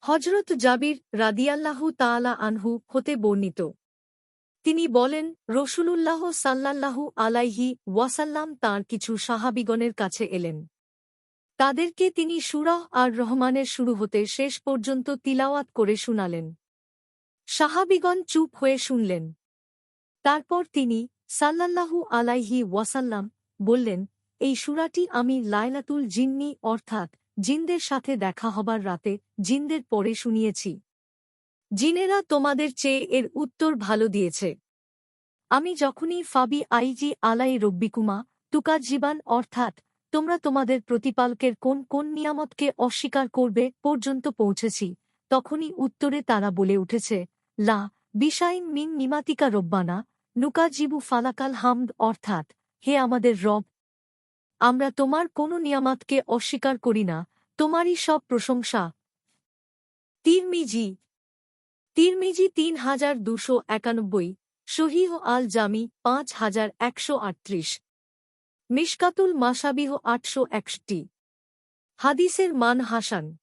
হযরত জাবির রাদিয়াল্লাহু তাআলা আনহু হতে বর্ণিত। তিনি বলেন, রাসূলুল্লাহ সাল্লাল্লাহু আলাইহি ওয়াসাল্লাম তাঁর কিছু সাহাবীগণের কাছে এলেন। তাদেরকে তিনি সূরা আর রহমানের শুরু হতে শেষ পর্যন্ত তিলাওয়াত করে শুনালেন। সাহাবীগণ চুপ হয়ে শুনলেন। তারপর তিনি সাল্লাল্লাহু আলাইহি ওয়াসাল্লাম বললেন, এই সূরাটি আমি লায়লাতুল জিন্নি অর্থাৎ জিনদের সাথে দেখা হবার রাতে জিনদের পড়ে শুনিয়েছি। জিনেরা তোমাদের চেয়ে এর উত্তর ভালো দিয়েছে। আমি যখনই ফাবি আইজি আলাই রব্বিকুমা তুকাজ্জিবান অর্থাৎ তোমরা তোমাদের প্রতিপালকের কোন কোন নিয়ামতকে অস্বীকার করবে পর্যন্ত পৌঁছেছি, তখনই উত্তরে তারা বলে উঠেছে, লা বিশাইন মিন নিমাতিকা রব্বানা নুকাজ্জিবু ফালাকাল হামদ অর্থাৎ হে আমাদের রব, আমরা তোমার কোনো নিয়ামতকে অস্বীকার করি না, তোমারই সব প্রশংসা। তিরমিজি ৩২৯১, সহিহ আল জামি ৫১৩৮, মিশকাতুল মাসাবিহ ৮৬১। হাদিসের মান হাসান।